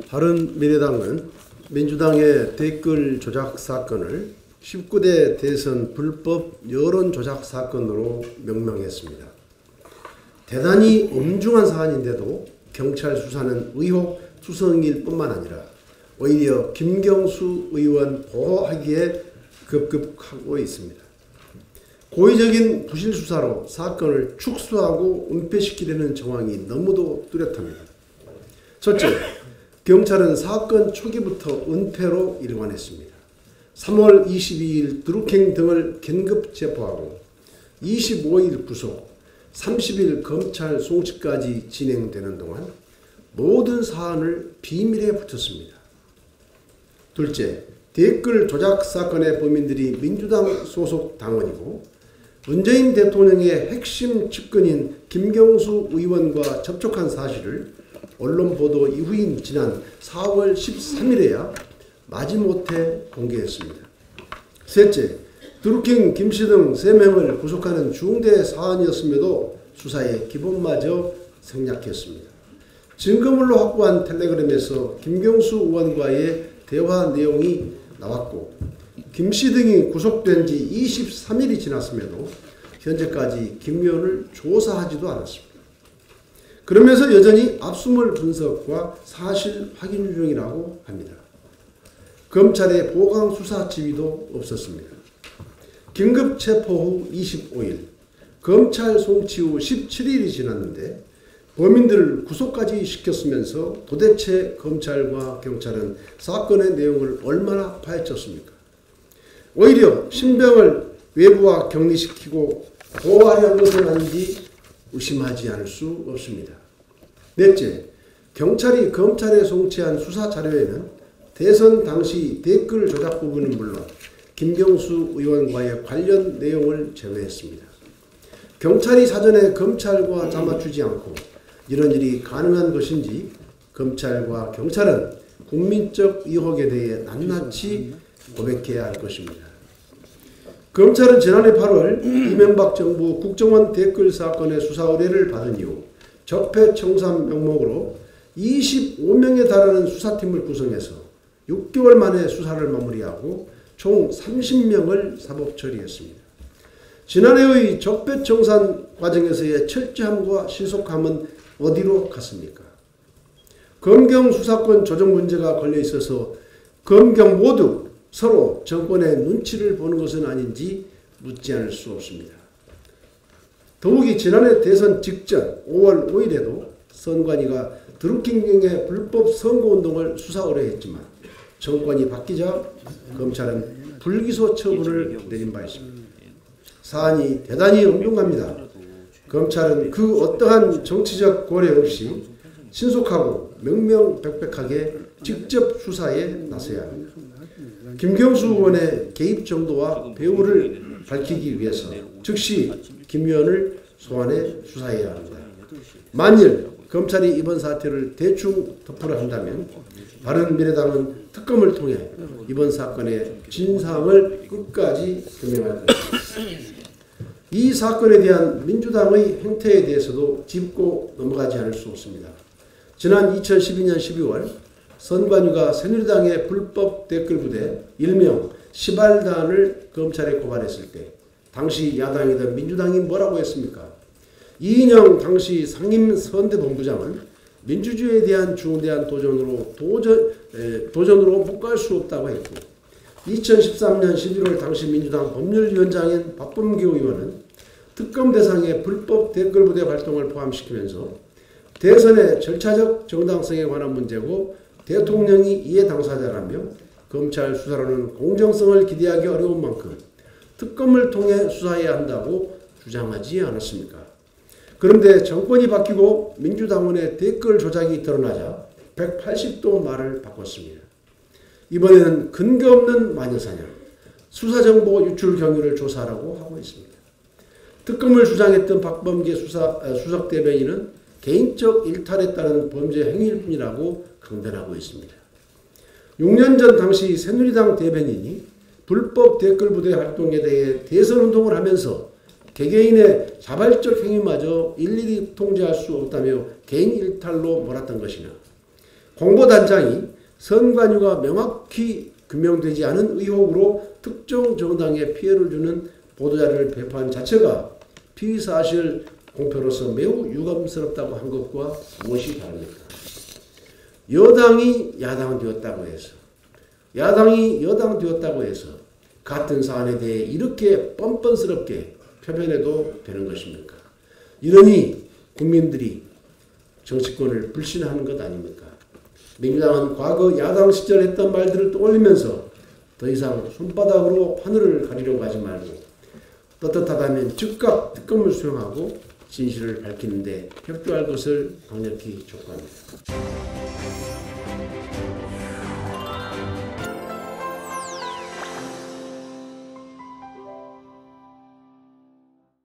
바른미래당은 민주당의 댓글 조작 사건을 19대 대선 불법 여론 조작 사건으로 명명했습니다. 대단히 엄중한 사안인데도 경찰 수사는 의혹 투성일 뿐만 아니라 오히려 김경수 의원 보호하기에 급급하고 있습니다. 고의적인 부실 수사로 사건을 축소하고 은폐시키려는 정황이 너무도 뚜렷합니다. 첫째, 경찰은 사건 초기부터 은폐로 일관했습니다. 3월 22일 드루킹 등을 긴급 체포하고 25일 구속, 30일 검찰 송치까지 진행되는 동안 모든 사안을 비밀에 붙였습니다. 둘째, 댓글 조작 사건의 범인들이 민주당 소속 당원이고 문재인 대통령의 핵심 측근인 김경수 의원과 접촉한 사실을 언론 보도 이후인 지난 4월 13일에야 마지못해 공개했습니다. 셋째, 드루킹, 김씨 등 3명을 구속하는 중대 사안이었음에도 수사의 기본마저 생략했습니다. 증거물로 확보한 텔레그램에서 김경수 의원과의 대화 내용이 나왔고 김씨 등이 구속된 지 23일이 지났음에도 현재까지 김 의원을 조사하지도 않았습니다. 그러면서 여전히 압수물 분석과 사실 확인 중이라고 합니다. 검찰의 보강 수사 지휘도 없었습니다. 긴급 체포 후 25일, 검찰 송치 후 17일이 지났는데 범인들을 구속까지 시켰으면서 도대체 검찰과 경찰은 사건의 내용을 얼마나 파헤쳤습니까? 오히려 신병을 외부와 격리시키고 보호하려는 것은 아닌지 의심하지 않을 수 없습니다. 넷째, 경찰이 검찰에 송치한 수사 자료에는 대선 당시 댓글 조작 부분은 물론 김경수 의원과의 관련 내용을 제외했습니다. 경찰이 사전에 검찰과 짜맞추지 않고 이런 일이 가능한 것인지 검찰과 경찰은 국민적 의혹에 대해 낱낱이 고백해야 할 것입니다. 검찰은 지난해 8월 이명박 정부 국정원 댓글 사건의 수사 의뢰를 받은 이후 적폐청산 명목으로 25명에 달하는 수사팀을 구성해서 6개월 만에 수사를 마무리하고 총 30명을 사법 처리했습니다. 지난해의 적폐청산 과정에서의 철저함과 신속함은 어디로 갔습니까? 검경 수사권 조정 문제가 걸려 있어서 검경 모두 서로 정권의 눈치를 보는 것은 아닌지 묻지 않을 수 없습니다. 더욱이 지난해 대선 직전 5월 5일에도 선관위가 드루킹 의 불법 선거운동을 수사 의뢰했지만 정권이 바뀌자 검찰은 불기소 처분을 내린 바 있습니다. 사안이 대단히 엄중합니다. 검찰은 그 어떠한 정치적 고려 없이 신속하고 명명백백하게 직접 수사에 나서야 합니다. 김경수 의원의 개입 정도와 배후를 밝히기 위해서 즉시 김 의원을 소환해 수사해야 합니다. 만일 검찰이 이번 사태를 대충 덮으려 한다면 바른미래당은 특검을 통해 이번 사건의 진상을 끝까지 규명할 것입니다. 이 사건에 대한 민주당의 행태에 대해서도 짚고 넘어가지 않을 수 없습니다. 지난 2012년 12월 선관위가 새누리당의 불법 댓글 부대 일명 시발단을 검찰에 고발했을 때 당시 야당이던 민주당이 뭐라고 했습니까? 이인영 당시 상임선대본부장은 민주주의에 대한 중대한 도전으로 못 갈 수 없다고 했고 2013년 11월 당시 민주당 법률위원장인 박범계 의원은 특검 대상의 불법 댓글 부대 활동을 포함시키면서 대선의 절차적 정당성에 관한 문제고 대통령이 이해 당사자라며 검찰 수사로는 공정성을 기대하기 어려운 만큼 특검을 통해 수사해야 한다고 주장하지 않았습니까? 그런데 정권이 바뀌고 민주당원의 댓글 조작이 드러나자 180도 말을 바꿨습니다. 이번에는 근거 없는 마녀사냥, 수사정보 유출 경위를 조사하라고 하고 있습니다. 특검을 주장했던 박범계 수석 대변인은 개인적 일탈에 따른 범죄 행위일 뿐이라고 강변하고 있습니다. 6년 전 당시 새누리당 대변인이 불법 댓글 부대 활동에 대해 대선 운동을 하면서 개개인의 자발적 행위마저 일일이 통제할 수 없다며 개인 일탈로 몰았던 것이나 공보단장이 선관위가 명확히 규명되지 않은 의혹으로 특정 정당에 피해를 주는 보도자료를 배포한 자체가 피의사실 공표로서 매우 유감스럽다고 한 것과 무엇이 다릅니까? 여당이 야당 되었다고 해서 야당이 여당 되었다고 해서 같은 사안에 대해 이렇게 뻔뻔스럽게 표현해도 되는 것입니까? 이러니 국민들이 정치권을 불신하는 것 아닙니까? 민주당은 과거 야당 시절 했던 말들을 떠올리면서 더 이상 손바닥으로 하늘을 가리려고 하지 말고 떳떳하다면 즉각 특검을 수용하고 진실을 밝히는 데 협조할 것을 강력히 촉구합니다.